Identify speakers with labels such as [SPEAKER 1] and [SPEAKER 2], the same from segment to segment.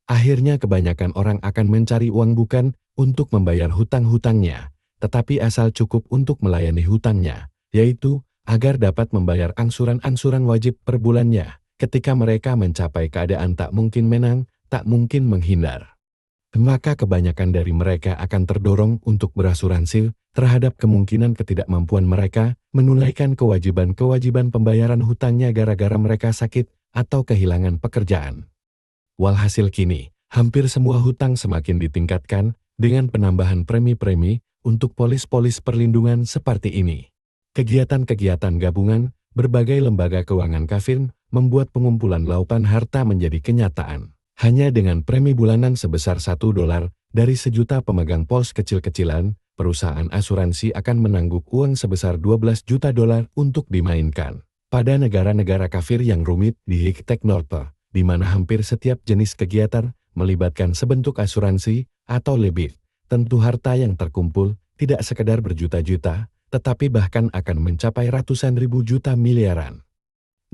[SPEAKER 1] Akhirnya kebanyakan orang akan mencari uang bukan untuk membayar hutang-hutangnya, tetapi asal cukup untuk melayani hutangnya, yaitu agar dapat membayar angsuran-angsuran wajib per bulannya. Ketika mereka mencapai keadaan tak mungkin menang, tak mungkin menghindar, maka kebanyakan dari mereka akan terdorong untuk berasuransi terhadap kemungkinan ketidakmampuan mereka menunaikan kewajiban-kewajiban pembayaran hutangnya gara-gara mereka sakit atau kehilangan pekerjaan. Walhasil kini, hampir semua hutang semakin ditingkatkan dengan penambahan premi-premi untuk polis-polis perlindungan seperti ini. Kegiatan-kegiatan gabungan berbagai lembaga keuangan kafir membuat pengumpulan lautan harta menjadi kenyataan. Hanya dengan premi bulanan sebesar $1 dari sejuta pemegang pols kecil-kecilan, perusahaan asuransi akan menangguk uang sebesar $12 juta untuk dimainkan. Pada negara-negara kafir yang rumit di High-Tech North, di mana hampir setiap jenis kegiatan melibatkan sebentuk asuransi atau lebih, tentu harta yang terkumpul tidak sekedar berjuta-juta, tetapi bahkan akan mencapai ratusan ribu juta miliaran.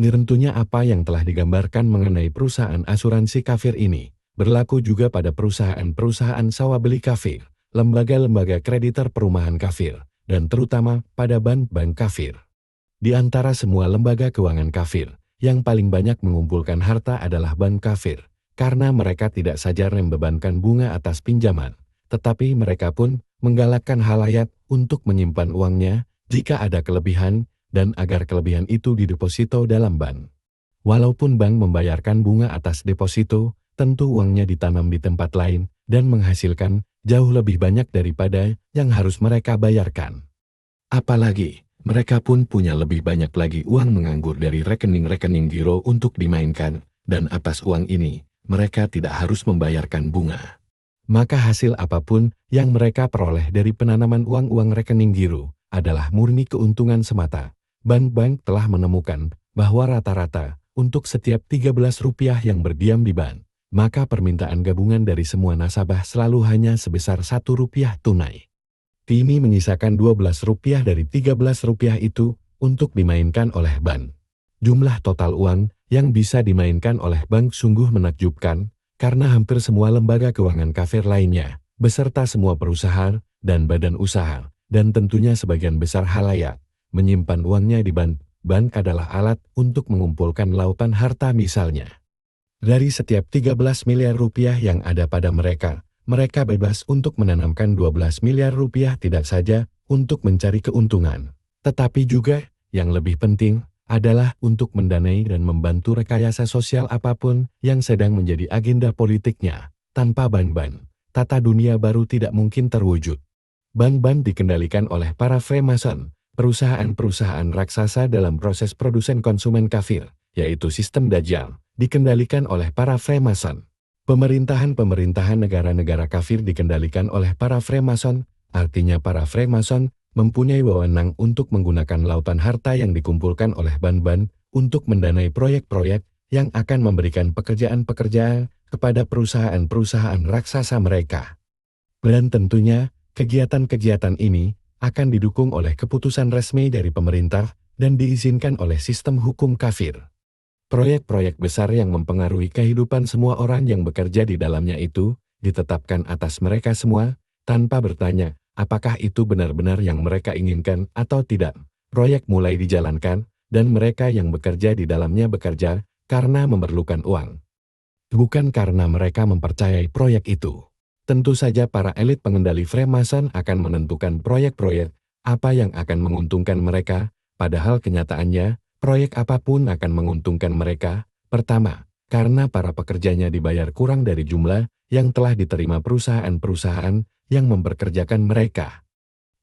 [SPEAKER 1] Tentunya apa yang telah digambarkan mengenai perusahaan asuransi kafir ini, berlaku juga pada perusahaan-perusahaan sawah beli kafir, lembaga-lembaga kreditor perumahan kafir, dan terutama pada bank-bank kafir. Di antara semua lembaga keuangan kafir, yang paling banyak mengumpulkan harta adalah bank kafir, karena mereka tidak saja membebankan bunga atas pinjaman, tetapi mereka pun menggalakkan halayak untuk menyimpan uangnya jika ada kelebihan, dan agar kelebihan itu dideposito dalam bank. Walaupun bank membayarkan bunga atas deposito, tentu uangnya ditanam di tempat lain dan menghasilkan jauh lebih banyak daripada yang harus mereka bayarkan. Apalagi, mereka pun punya lebih banyak lagi uang menganggur dari rekening-rekening giro untuk dimainkan, dan atas uang ini, mereka tidak harus membayarkan bunga. Maka hasil apapun yang mereka peroleh dari penanaman uang-uang rekening giro adalah murni keuntungan semata. Bank-bank telah menemukan bahwa rata-rata untuk setiap 13 rupiah yang berdiam di bank, maka permintaan gabungan dari semua nasabah selalu hanya sebesar 1 rupiah tunai. Kini menyisakan 12 rupiah dari 13 rupiah itu untuk dimainkan oleh bank. Jumlah total uang yang bisa dimainkan oleh bank sungguh menakjubkan, karena hampir semua lembaga keuangan kafir lainnya, beserta semua perusahaan dan badan usaha, dan tentunya sebagian besar halayak, menyimpan uangnya di bank. Bank adalah alat untuk mengumpulkan lautan harta misalnya. Dari setiap 13 miliar rupiah yang ada pada mereka, mereka bebas untuk menanamkan 12 miliar rupiah tidak saja untuk mencari keuntungan, tetapi juga, yang lebih penting, adalah untuk mendanai dan membantu rekayasa sosial apapun yang sedang menjadi agenda politiknya. Tanpa bank-bank, tata dunia baru tidak mungkin terwujud. Bank-bank dikendalikan oleh para Freemason, perusahaan-perusahaan raksasa dalam proses produsen konsumen kafir, yaitu sistem Dajjal, dikendalikan oleh para Freemason. Pemerintahan-pemerintahan negara-negara kafir dikendalikan oleh para Freemason, artinya para Freemason mempunyai wewenang untuk menggunakan lautan harta yang dikumpulkan oleh bank-bank untuk mendanai proyek-proyek yang akan memberikan pekerjaan-pekerjaan kepada perusahaan-perusahaan raksasa mereka. Dan tentunya, kegiatan-kegiatan ini akan didukung oleh keputusan resmi dari pemerintah dan diizinkan oleh sistem hukum kafir. Proyek-proyek besar yang mempengaruhi kehidupan semua orang yang bekerja di dalamnya itu ditetapkan atas mereka semua, tanpa bertanya apakah itu benar-benar yang mereka inginkan atau tidak. Proyek mulai dijalankan, dan mereka yang bekerja di dalamnya bekerja karena memerlukan uang, bukan karena mereka mempercayai proyek itu. Tentu saja para elit pengendali Freemason akan menentukan proyek-proyek apa yang akan menguntungkan mereka, padahal kenyataannya, proyek apapun akan menguntungkan mereka. Pertama, karena para pekerjanya dibayar kurang dari jumlah yang telah diterima perusahaan-perusahaan yang memperkerjakan mereka.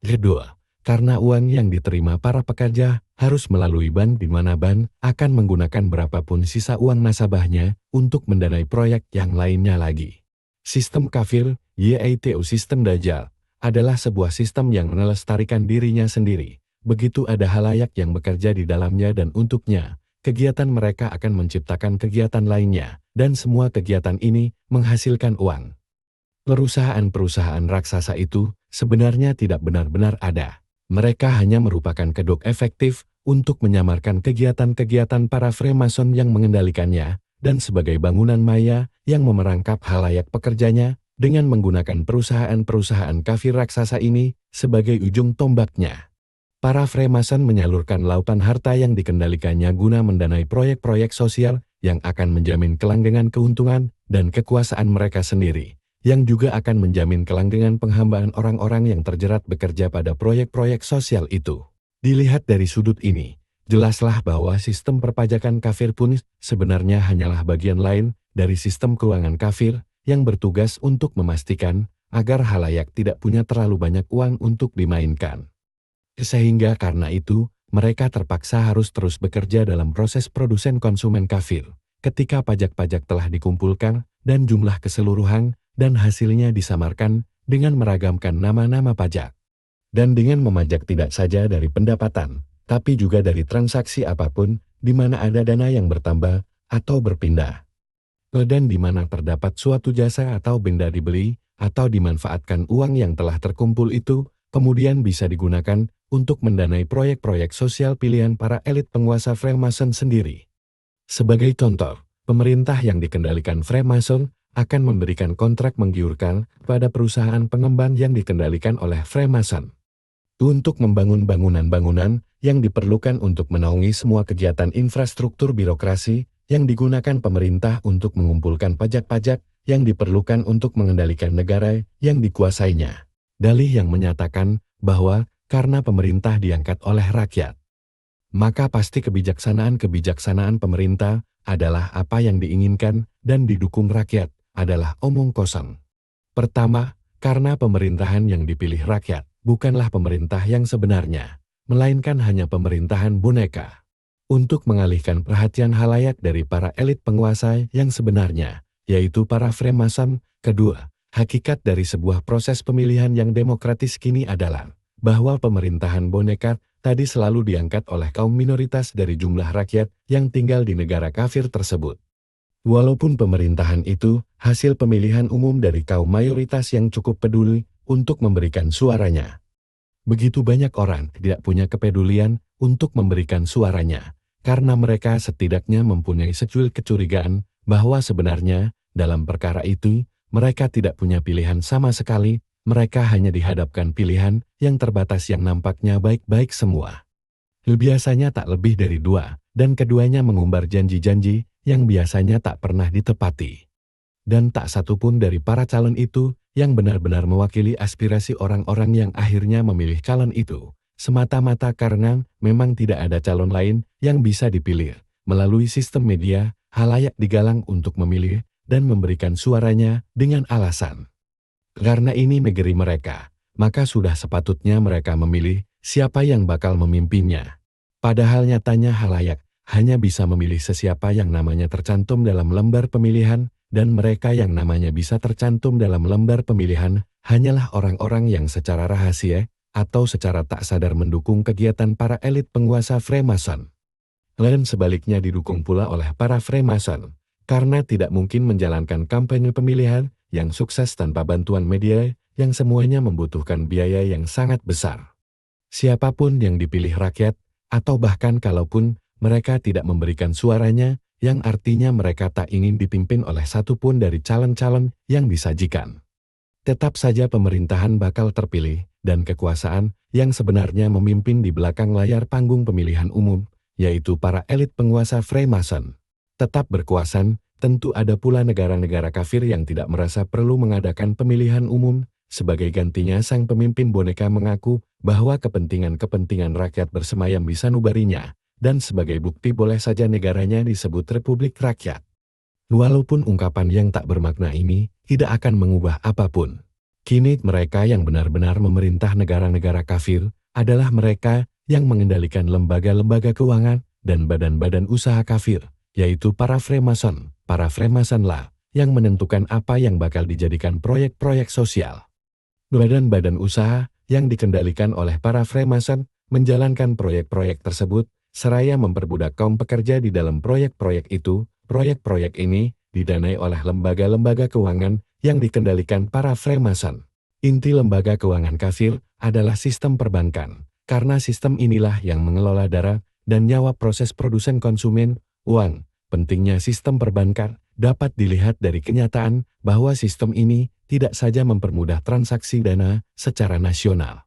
[SPEAKER 1] Kedua, karena uang yang diterima para pekerja harus melalui bank di mana bank akan menggunakan berapapun sisa uang nasabahnya untuk mendanai proyek yang lainnya lagi. Sistem kafir, yaitu sistem Dajjal, adalah sebuah sistem yang melestarikan dirinya sendiri. Begitu ada halayak yang bekerja di dalamnya dan untuknya, kegiatan mereka akan menciptakan kegiatan lainnya, dan semua kegiatan ini menghasilkan uang. Perusahaan-perusahaan raksasa itu sebenarnya tidak benar-benar ada. Mereka hanya merupakan kedok efektif untuk menyamarkan kegiatan-kegiatan para Freemason yang mengendalikannya, dan sebagai bangunan maya yang memerangkap halayak pekerjanya dengan menggunakan perusahaan-perusahaan kafir raksasa ini sebagai ujung tombaknya. Para Freemason menyalurkan lautan harta yang dikendalikannya guna mendanai proyek-proyek sosial yang akan menjamin kelanggengan keuntungan dan kekuasaan mereka sendiri, yang juga akan menjamin kelanggengan penghambaan orang-orang yang terjerat bekerja pada proyek-proyek sosial itu. Dilihat dari sudut ini, jelaslah bahwa sistem perpajakan kafir pun sebenarnya hanyalah bagian lain dari sistem keuangan kafir yang bertugas untuk memastikan agar halayak tidak punya terlalu banyak uang untuk dimainkan. Sehingga karena itu, mereka terpaksa harus terus bekerja dalam proses produsen konsumen kafir. Ketika pajak-pajak telah dikumpulkan dan jumlah keseluruhan dan hasilnya disamarkan dengan meragamkan nama-nama pajak. Dan dengan memajak tidak saja dari pendapatan, tapi juga dari transaksi apapun di mana ada dana yang bertambah atau berpindah. Dan di mana terdapat suatu jasa atau benda dibeli atau dimanfaatkan uang yang telah terkumpul itu, kemudian bisa digunakan untuk mendanai proyek-proyek sosial pilihan para elit penguasa Freemason sendiri. Sebagai contoh, pemerintah yang dikendalikan Freemason akan memberikan kontrak menggiurkan pada perusahaan pengembang yang dikendalikan oleh Freemason untuk membangun bangunan-bangunan yang diperlukan untuk menaungi semua kegiatan infrastruktur birokrasi yang digunakan pemerintah untuk mengumpulkan pajak-pajak yang diperlukan untuk mengendalikan negara yang dikuasainya. Dalih yang menyatakan bahwa karena pemerintah diangkat oleh rakyat, maka pasti kebijaksanaan-kebijaksanaan pemerintah adalah apa yang diinginkan dan didukung rakyat adalah omong kosong. Pertama, karena pemerintahan yang dipilih rakyat bukanlah pemerintah yang sebenarnya, melainkan hanya pemerintahan boneka. Untuk mengalihkan perhatian halayak dari para elit penguasa yang sebenarnya, yaitu para Freemason. Kedua, hakikat dari sebuah proses pemilihan yang demokratis kini adalah bahwa pemerintahan boneka tadi selalu diangkat oleh kaum minoritas dari jumlah rakyat yang tinggal di negara kafir tersebut. Walaupun pemerintahan itu hasil pemilihan umum dari kaum mayoritas yang cukup peduli untuk memberikan suaranya. Begitu banyak orang tidak punya kepedulian untuk memberikan suaranya, karena mereka setidaknya mempunyai secuil kecurigaan bahwa sebenarnya dalam perkara itu mereka tidak punya pilihan sama sekali. Mereka hanya dihadapkan pilihan yang terbatas yang nampaknya baik-baik semua. Biasanya tak lebih dari dua, dan keduanya mengumbar janji-janji yang biasanya tak pernah ditepati. Dan tak satu pun dari para calon itu yang benar-benar mewakili aspirasi orang-orang yang akhirnya memilih calon itu, semata-mata karena memang tidak ada calon lain yang bisa dipilih. Melalui sistem media, halayak digalang untuk memilih dan memberikan suaranya dengan alasan karena ini negeri mereka, maka sudah sepatutnya mereka memilih siapa yang bakal memimpinnya. Padahal nyatanya halayak hanya bisa memilih sesiapa yang namanya tercantum dalam lembar pemilihan, dan mereka yang namanya bisa tercantum dalam lembar pemilihan hanyalah orang-orang yang secara rahasia atau secara tak sadar mendukung kegiatan para elit penguasa Freemason. Dan sebaliknya didukung pula oleh para Freemason, karena tidak mungkin menjalankan kampanye pemilihan yang sukses tanpa bantuan media yang semuanya membutuhkan biaya yang sangat besar. Siapapun yang dipilih rakyat, atau bahkan kalaupun mereka tidak memberikan suaranya, yang artinya mereka tak ingin dipimpin oleh satupun dari calon-calon yang disajikan. Tetap saja pemerintahan bakal terpilih, dan kekuasaan yang sebenarnya memimpin di belakang layar panggung pemilihan umum, yaitu para elit penguasa Freemason, tetap berkuasa. Tentu ada pula negara-negara kafir yang tidak merasa perlu mengadakan pemilihan umum. Sebagai gantinya sang pemimpin boneka mengaku bahwa kepentingan-kepentingan rakyat bersemayam di sanubarinya, dan sebagai bukti boleh saja negaranya disebut Republik Rakyat. Walaupun ungkapan yang tak bermakna ini tidak akan mengubah apapun. Kini mereka yang benar-benar memerintah negara-negara kafir adalah mereka yang mengendalikan lembaga-lembaga keuangan dan badan-badan usaha kafir, yaitu para Freemason. Para Freemason-lah yang menentukan apa yang bakal dijadikan proyek-proyek sosial. Badan-badan usaha yang dikendalikan oleh para Freemason menjalankan proyek-proyek tersebut, seraya memperbudak kaum pekerja di dalam proyek-proyek itu. Proyek-proyek ini didanai oleh lembaga-lembaga keuangan yang dikendalikan para Freemason. Inti lembaga keuangan kafir adalah sistem perbankan, karena sistem inilah yang mengelola darah dan nyawa proses produsen konsumen, uang, Pentingnya sistem perbankan dapat dilihat dari kenyataan bahwa sistem ini tidak saja mempermudah transaksi dana secara nasional,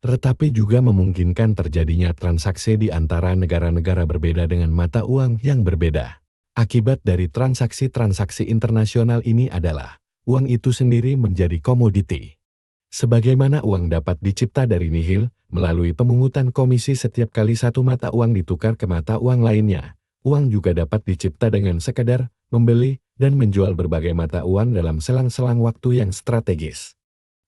[SPEAKER 1] tetapi juga memungkinkan terjadinya transaksi di antara negara-negara berbeda dengan mata uang yang berbeda. Akibat dari transaksi-transaksi internasional ini adalah uang itu sendiri menjadi komoditi. Sebagaimana uang dapat dicipta dari nihil melalui pemungutan komisi setiap kali satu mata uang ditukar ke mata uang lainnya, uang juga dapat dicipta dengan sekadar membeli dan menjual berbagai mata uang dalam selang-selang waktu yang strategis.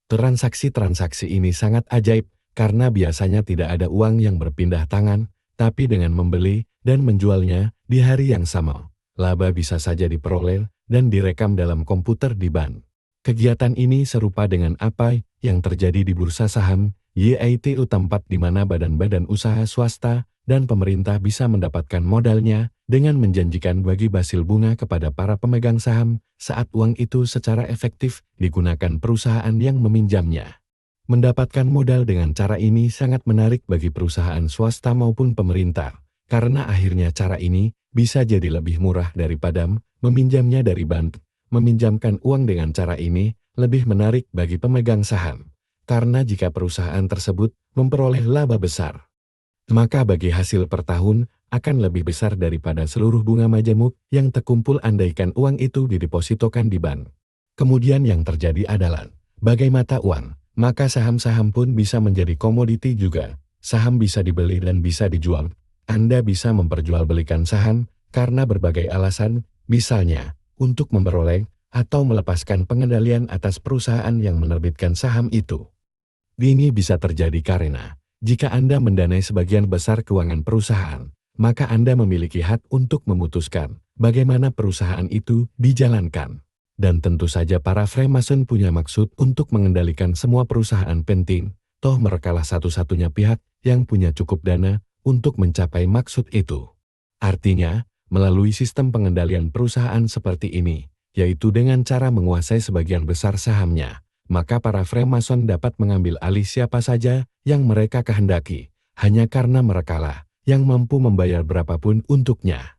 [SPEAKER 1] Transaksi-transaksi ini sangat ajaib karena biasanya tidak ada uang yang berpindah tangan, tapi dengan membeli dan menjualnya di hari yang sama, laba bisa saja diperoleh dan direkam dalam komputer di bank. Kegiatan ini serupa dengan apa yang terjadi di bursa saham, yaitu tempat di mana badan-badan usaha swasta dan pemerintah bisa mendapatkan modalnya dengan menjanjikan bagi basil bunga kepada para pemegang saham saat uang itu secara efektif digunakan perusahaan yang meminjamnya. Mendapatkan modal dengan cara ini sangat menarik bagi perusahaan swasta maupun pemerintah, karena akhirnya cara ini bisa jadi lebih murah daripada meminjamnya dari bank. Meminjamkan uang dengan cara ini lebih menarik bagi pemegang saham, karena jika perusahaan tersebut memperoleh laba besar, maka bagi hasil per tahun akan lebih besar daripada seluruh bunga majemuk yang terkumpul andaikan uang itu didepositokan di bank. Kemudian yang terjadi adalah, bagai mata uang, maka saham-saham pun bisa menjadi komoditi juga. Saham bisa dibeli dan bisa dijual. Anda bisa memperjualbelikan saham karena berbagai alasan, misalnya untuk memperoleh atau melepaskan pengendalian atas perusahaan yang menerbitkan saham itu. Ini bisa terjadi karena jika Anda mendanai sebagian besar keuangan perusahaan, maka Anda memiliki hak untuk memutuskan bagaimana perusahaan itu dijalankan. Dan tentu saja para Freemason punya maksud untuk mengendalikan semua perusahaan penting, toh merekalah satu-satunya pihak yang punya cukup dana untuk mencapai maksud itu. Artinya, melalui sistem pengendalian perusahaan seperti ini, yaitu dengan cara menguasai sebagian besar sahamnya, maka para Freemason dapat mengambil alih siapa saja yang mereka kehendaki, hanya karena merekalah yang mampu membayar berapapun untuknya.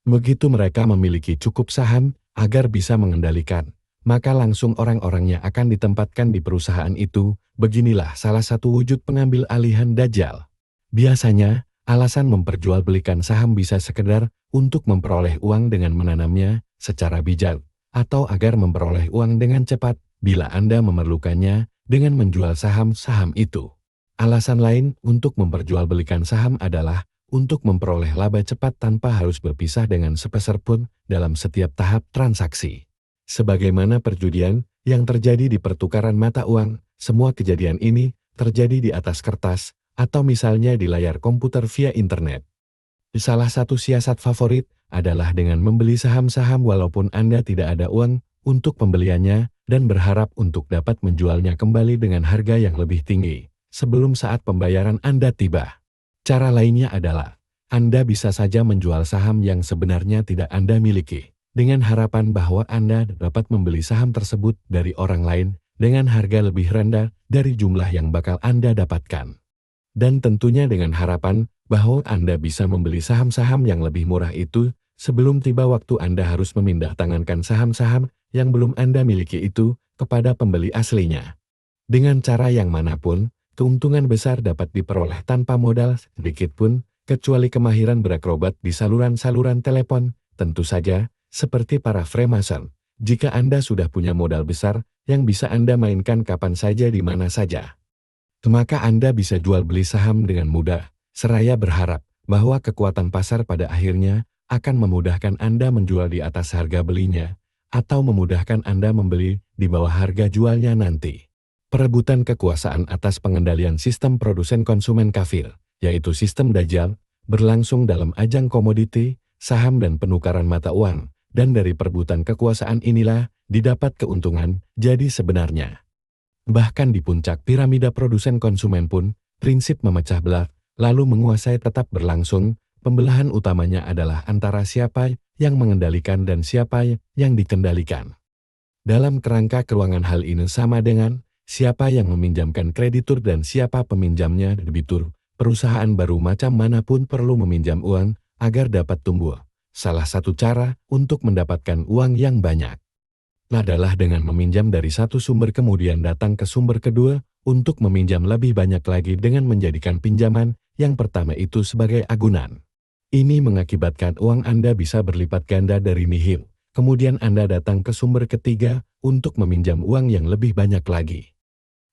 [SPEAKER 1] Begitu mereka memiliki cukup saham agar bisa mengendalikan, maka langsung orang-orangnya akan ditempatkan di perusahaan itu. Beginilah salah satu wujud pengambil alihan Dajjal. Biasanya, alasan memperjualbelikan saham bisa sekedar untuk memperoleh uang dengan menanamnya secara bijak, atau agar memperoleh uang dengan cepat bila Anda memerlukannya dengan menjual saham-saham itu. Alasan lain untuk memperjualbelikan saham adalah untuk memperoleh laba cepat tanpa harus berpisah dengan sepeser pun dalam setiap tahap transaksi. Sebagaimana perjudian yang terjadi di pertukaran mata uang, semua kejadian ini terjadi di atas kertas atau misalnya di layar komputer via internet. Salah satu siasat favorit adalah dengan membeli saham-saham walaupun Anda tidak ada uang untuk pembeliannya dan berharap untuk dapat menjualnya kembali dengan harga yang lebih tinggi sebelum saat pembayaran Anda tiba. Cara lainnya adalah, Anda bisa saja menjual saham yang sebenarnya tidak Anda miliki, dengan harapan bahwa Anda dapat membeli saham tersebut dari orang lain dengan harga lebih rendah dari jumlah yang bakal Anda dapatkan. Dan tentunya dengan harapan bahwa Anda bisa membeli saham-saham yang lebih murah itu sebelum tiba waktu Anda harus memindahtangankan saham-saham yang belum Anda miliki itu kepada pembeli aslinya. Dengan cara yang manapun, keuntungan besar dapat diperoleh tanpa modal sedikit pun, kecuali kemahiran berakrobat di saluran-saluran telepon, tentu saja, seperti para Freemason. Jika Anda sudah punya modal besar yang bisa Anda mainkan kapan saja di mana saja, maka Anda bisa jual beli saham dengan mudah, seraya berharap bahwa kekuatan pasar pada akhirnya akan memudahkan Anda menjual di atas harga belinya, atau memudahkan Anda membeli di bawah harga jualnya nanti. Perebutan kekuasaan atas pengendalian sistem produsen konsumen kafir, yaitu sistem Dajjal, berlangsung dalam ajang komoditi, saham dan penukaran mata uang, dan dari perebutan kekuasaan inilah didapat keuntungan. Jadi sebenarnya, bahkan di puncak piramida produsen konsumen pun, prinsip memecah belah, lalu menguasai tetap berlangsung. Pembelahan utamanya adalah antara siapa yang mengendalikan dan siapa yang dikendalikan. Dalam kerangka keuangan hal ini sama dengan siapa yang meminjamkan kreditur dan siapa peminjamnya debitur. Perusahaan baru macam manapun perlu meminjam uang agar dapat tumbuh. Salah satu cara untuk mendapatkan uang yang banyak adalah dengan meminjam dari satu sumber kemudian datang ke sumber kedua untuk meminjam lebih banyak lagi dengan menjadikan pinjaman yang pertama itu sebagai agunan. Ini mengakibatkan uang Anda bisa berlipat ganda dari nihil. Kemudian Anda datang ke sumber ketiga untuk meminjam uang yang lebih banyak lagi.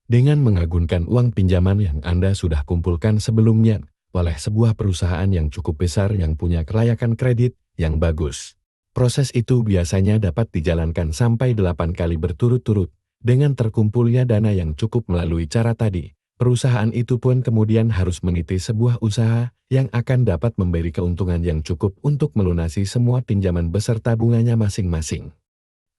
[SPEAKER 1] Dengan mengagunkan uang pinjaman yang Anda sudah kumpulkan sebelumnya oleh sebuah perusahaan yang cukup besar yang punya kelayakan kredit yang bagus. Proses itu biasanya dapat dijalankan sampai 8 kali berturut-turut. Dengan terkumpulnya dana yang cukup melalui cara tadi, perusahaan itu pun kemudian harus meniti sebuah usaha yang akan dapat memberi keuntungan yang cukup untuk melunasi semua pinjaman beserta bunganya masing-masing.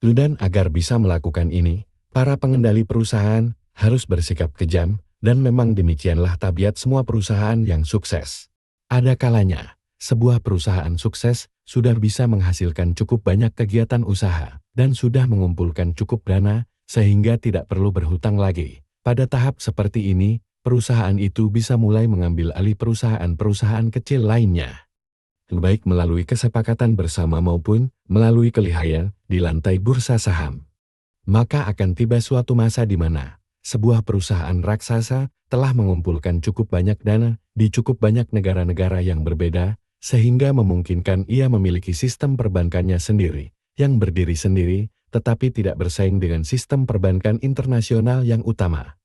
[SPEAKER 1] Dan agar bisa melakukan ini, para pengendali perusahaan harus bersikap kejam, dan memang demikianlah tabiat semua perusahaan yang sukses. Ada kalanya, sebuah perusahaan sukses sudah bisa menghasilkan cukup banyak kegiatan usaha, dan sudah mengumpulkan cukup dana, sehingga tidak perlu berhutang lagi. Pada tahap seperti ini, perusahaan itu bisa mulai mengambil alih perusahaan-perusahaan kecil lainnya, baik melalui kesepakatan bersama maupun melalui kelihaian di lantai bursa saham. Maka akan tiba suatu masa di mana sebuah perusahaan raksasa telah mengumpulkan cukup banyak dana di cukup banyak negara-negara yang berbeda, sehingga memungkinkan ia memiliki sistem perbankannya sendiri, yang berdiri sendiri, tetapi tidak bersaing dengan sistem perbankan internasional yang utama.